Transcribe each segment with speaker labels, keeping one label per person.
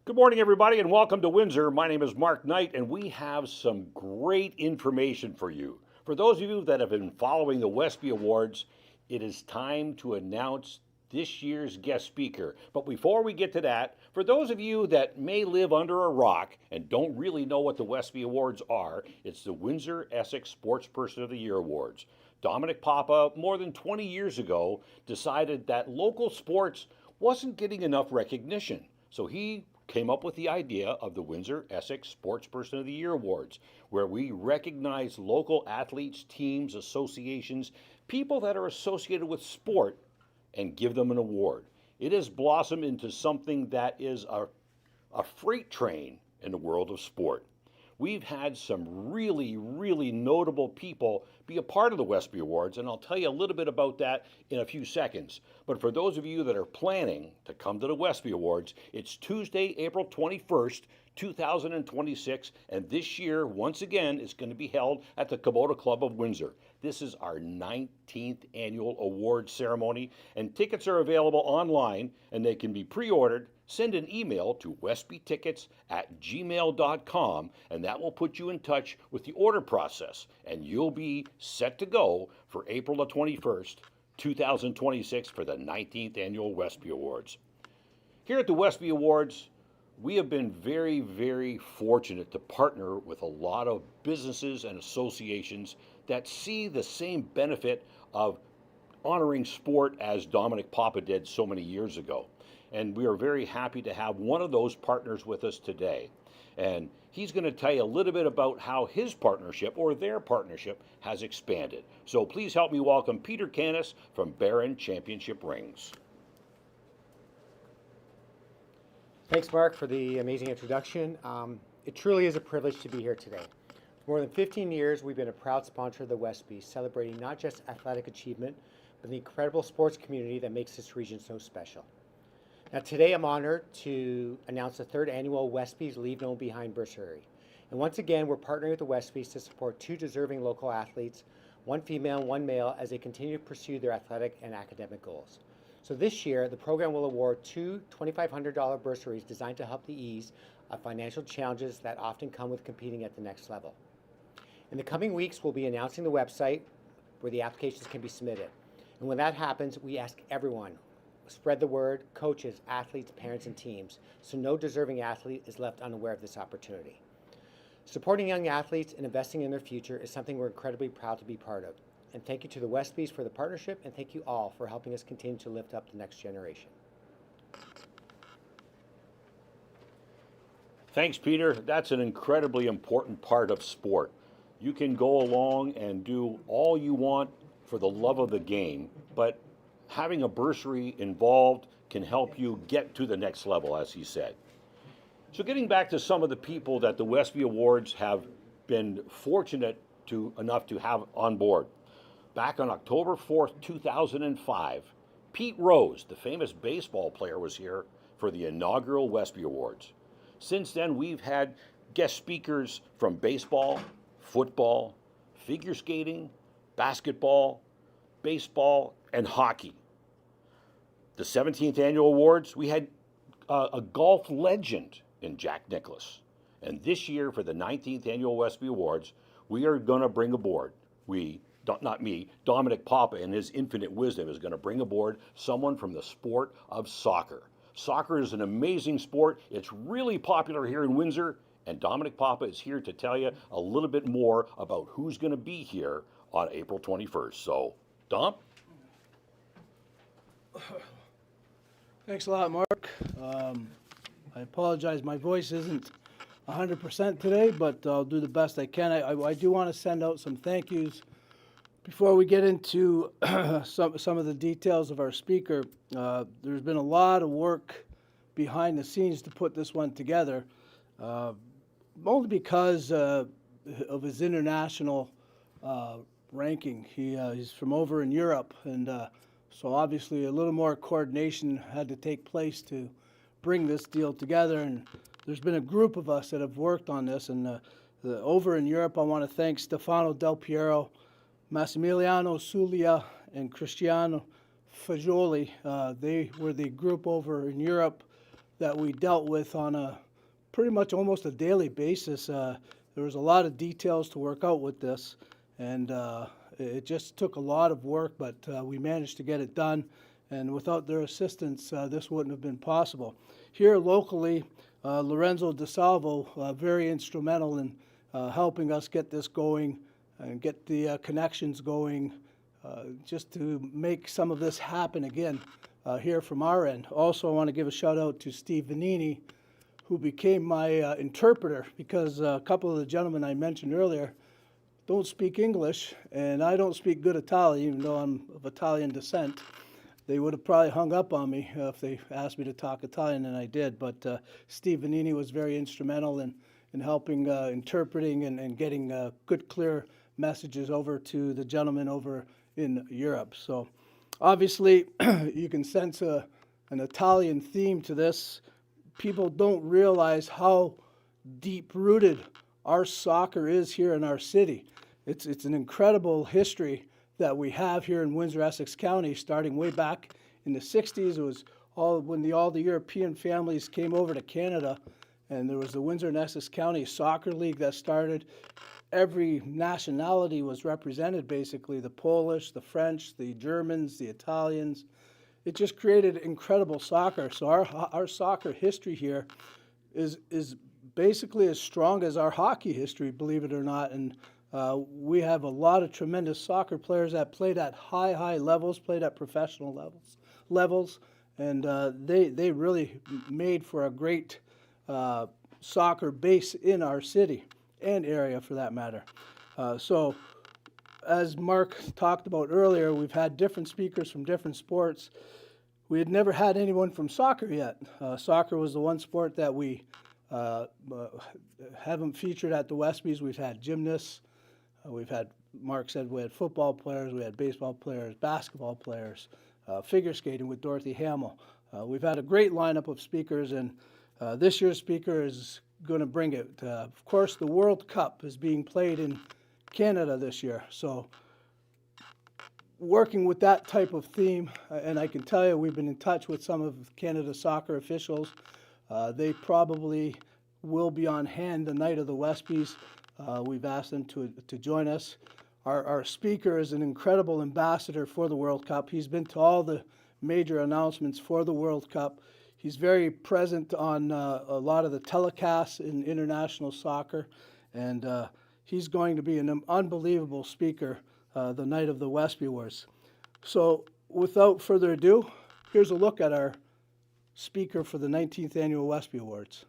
Speaker 1: Good morning, everybody, and welcome to Windsor. My name is Mark Knight, and we have some great information for you. For those of you that have been following the WESPY Awards, it is time to announce this year's guest speaker. But before we get to that, for those of you that may live under a rock and don't really know what the WESPY Awards are, it's the Windsor Essex Sportsperson of the Year Awards. Dominic Papa, more than 20 years ago, decided that local sports wasn't getting enough recognition. So he came up with the idea of the Windsor Essex Sportsperson of the Year Awards, where we recognize local athletes, teams, associations, people that are associated with sport, and give them an award. It has blossomed into something that is a freight train in the world of sport. We've had some really notable people be a part of the WESPY Awards, and I'll tell you a little bit about that in a few seconds. But for those of you that are planning to come to the WESPY Awards, it's Tuesday, April 21st, 2026, and this year, once again, it's going to be held at the Kubota Club of Windsor. This is our 19th annual award ceremony, and tickets are available online, and they can be pre-ordered. Send an email to wespytickets@gmail.com, and that will put you in touch with the order process, and you'll be set to go for April the 21st, 2026 for the 19th annual WESPY Awards. Here at the WESPY Awards, we have been very fortunate to partner with a lot of businesses and associations that see the same benefit of honoring sport as Dominic Papa did so many years ago. And we are very happy to have one of those partners with us today. And he's going to tell you a little bit about how his partnership or their partnership has expanded. So please help me welcome Peter Canis from Barron Championship Rings.
Speaker 2: Thanks, Mark, for the amazing introduction. It truly is a privilege to be here today. For more than 15 years, we've been a proud sponsor of the WESPY, celebrating not just athletic achievement, but the incredible sports community that makes this region so special. Now, today I'm honored to announce the third annual WESPY's Leave No One Behind bursary. And once again, we're partnering with the WESPYs to support two deserving local athletes, one female and one male, as they continue to pursue their athletic and academic goals. So this year, the program will award two $2,500 bursaries designed to help the ease of financial challenges that often come with competing at the next level. In the coming weeks, we'll be announcing the website where the applications can be submitted. And when that happens, we ask everyone, spread the word, coaches, athletes, parents, and teams, so no deserving athlete is left unaware of this opportunity. Supporting young athletes and investing in their future is something we're incredibly proud to be part of. And thank you to the WESPYs for the partnership, and thank you all for helping us continue to lift up the next generation.
Speaker 1: Thanks, Peter. That's an incredibly important part of sport. You can go along and do all you want for the love of the game, but having a bursary involved can help you get to the next level, as he said. So getting back to some of the people that the WESPY Awards have been fortunate enough to have on board. Back on October 4th, 2005, Pete Rose, the famous baseball player, was here for the inaugural WESPY Awards. Since then, we've had guest speakers from baseball, football, figure skating, basketball, baseball, and hockey. The 17th annual awards, we had a golf legend in Jack Nicklaus. And this year, for the 19th annual WESPY Awards, we are going to bring aboard, not me, Dominic Papa in his infinite wisdom is going to bring aboard someone from the sport of soccer. Soccer is an amazing sport. It's really popular here in Windsor, and Dominic Papa is here to tell you a little bit more about who's going to be here on April 21st. So, Dom?
Speaker 3: Thanks a lot, Mark. I apologize, my voice isn't 100% today, but I'll do the best I can. I do want to send out some thank yous before we get into some of the details of our speaker. There's been a lot of work behind the scenes to put this one together, only because of his international ranking. He's from over in Europe, and so obviously a little more coordination had to take place to bring this deal together. And there's been a group of us that have worked on this, and over in Europe, I want to thank Stefano Del Piero, Massimiliano Sulia, and Cristiano Fagioli. They were the group over in Europe that we dealt with on a pretty much almost a daily basis. There was a lot of details to work out with this, and it just took a lot of work, but we managed to get it done. And without their assistance, this wouldn't have been possible. Here locally, Lorenzo DeSalvo, very instrumental in helping us get this going and get the connections going, just to make some of this happen again here from our end. Also, I want to give a shout out to Steve Vanini, who became my interpreter, because a couple of the gentlemen I mentioned earlier don't speak English, and I don't speak good Italian, even though I'm of Italian descent. They would have probably hung up on me if they asked me to talk Italian, and I did. But Steve Vanini was very instrumental in helping interpreting and getting good, clear messages over to the gentlemen over in Europe. So obviously, you can sense an Italian theme to this. People don't realize how deep-rooted our soccer is here in our city. It's an incredible history that we have here in Windsor-Essex County, starting way back in the 60s. It was when all the European families came over to Canada, and there was the Windsor and Essex County Soccer League that started. Every nationality was represented, basically, the Polish, the French, the Germans, the Italians. It just created incredible soccer. So our soccer history here is basically as strong as our hockey history, believe it or not. And we have a lot of tremendous soccer players that played at high levels, played at professional levels, and they really made for a great soccer base in our city and area, for that matter. So, as Mark talked about earlier, we've had different speakers from different sports. We had never had anyone from soccer yet. Soccer was the one sport that we haven't featured at the WESPYs. We've had gymnasts. We've had, Mark said, we had football players, we had baseball players, basketball players, figure skating with Dorothy Hamill. We've had a great lineup of speakers, and this year's speaker is going to bring it. Of course, the World Cup is being played in Canada this year, so working with that type of theme, and I can tell you we've been in touch with some of Canada's soccer officials. They probably will be on hand the night of the WESPYs. We've asked them to join us. Our speaker is an incredible ambassador for the World Cup. He's been to all the major announcements for the World Cup. He's very present on a lot of the telecasts in international soccer, and he's going to be an unbelievable speaker the night of the WESPY Awards. So without further ado, here's a look at our speaker for the 19th Annual WESPY Awards.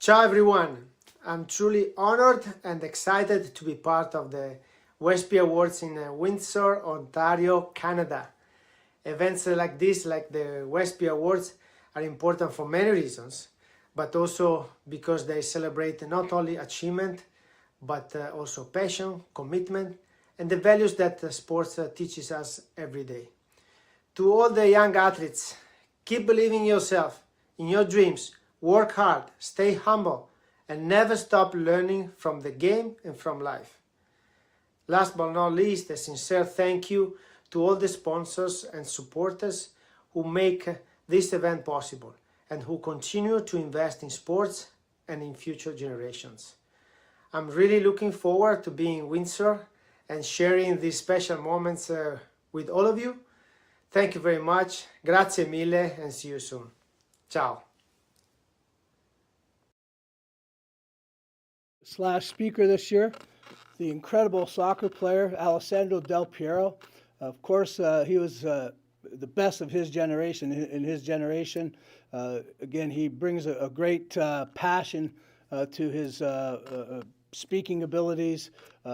Speaker 4: Ciao everyone, I'm truly honored and excited to be part of the WESPY Awards in Windsor, Ontario, Canada. Events like this, like the WESPY Awards, are important for many reasons, but also because they celebrate not only achievement, but also passion, commitment, and the values that sports teaches us every day. To all the young athletes, keep believing in yourself, in your dreams. Work hard, stay humble, and never stop learning from the game and from life. Last but not least, a sincere thank you to all the sponsors and supporters who make this event possible and who continue to invest in sports and in future generations. I'm really looking forward to being in Windsor and sharing these special moments with all of you. Thank you very much. Grazie mille, and see you soon. Ciao.
Speaker 3: / speaker this year, the incredible soccer player Alessandro Del Piero. Of course, he was the best of his generation. In his generation, again, he brings a great passion to his speaking abilities.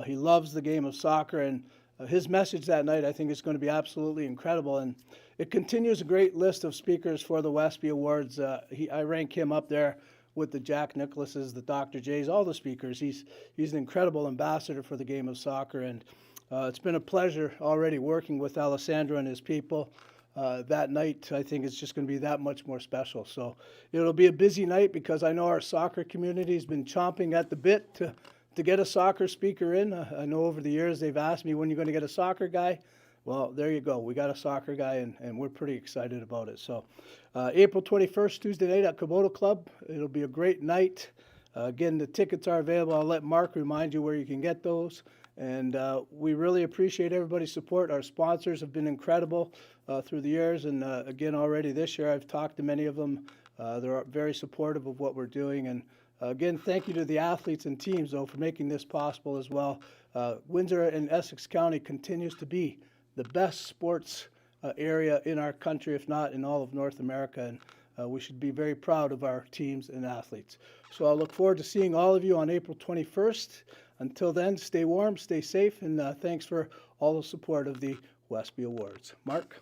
Speaker 3: He loves the game of soccer, and his message that night, I think, is going to be absolutely incredible. And it continues a great list of speakers for the WESPY Awards. I rank him up there with the Jack Nicklaus's, the Dr. J's, all the speakers. He's an incredible ambassador for the game of soccer, and it's been a pleasure already working with Alessandro and his people. That night, I think it's just going to be that much more special. So it'll be a busy night because I know our soccer community has been chomping at the bit to get a soccer speaker in. I know over the years they've asked me, when you're going to get a soccer guy. Well, there you go. We got a soccer guy, and we're pretty excited about it. So April 21st, Tuesday night at Kubota Club. It'll be a great night. Again, the tickets are available. I'll let Mark remind you where you can get those. And we really appreciate everybody's support. Our sponsors have been incredible through the years. And again, already this year, I've talked to many of them. They're very supportive of what we're doing. And again, thank you to the athletes and teams, though, for making this possible as well. Windsor and Essex County continues to be the best sports area in our country, if not in all of North America. And we should be very proud of our teams and athletes. So I look forward to seeing all of you on April 21st. Until then, stay warm, stay safe, and thanks for all the support of the WESPY Awards. Mark?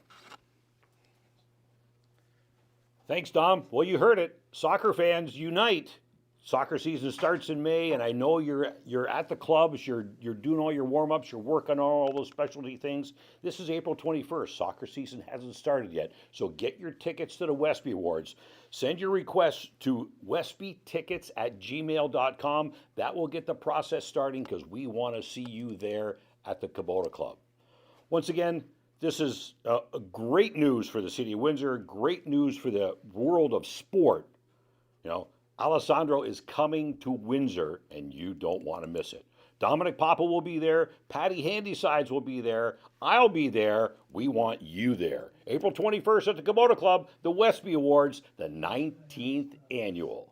Speaker 1: Thanks, Dom. Well, you heard it. Soccer fans, unite. Soccer season starts in May, and I know you're at the clubs, you're doing all your warm-ups, you're working on all those specialty things. This is April 21st. Soccer season hasn't started yet, so get your tickets to the WESPY Awards. Send your requests to wespytickets@gmail.com. That will get the process starting because we want to see you there at the Kubota Club. Once again, this is a great news for the city of Windsor, great news for the world of sport. You know, Alessandro is coming to Windsor, and you don't want to miss it. Dominic Papa will be there. Patty Handysides will be there. I'll be there. We want you there. April 21st at the Kubota Club, the WESPY Awards, the 19th annual.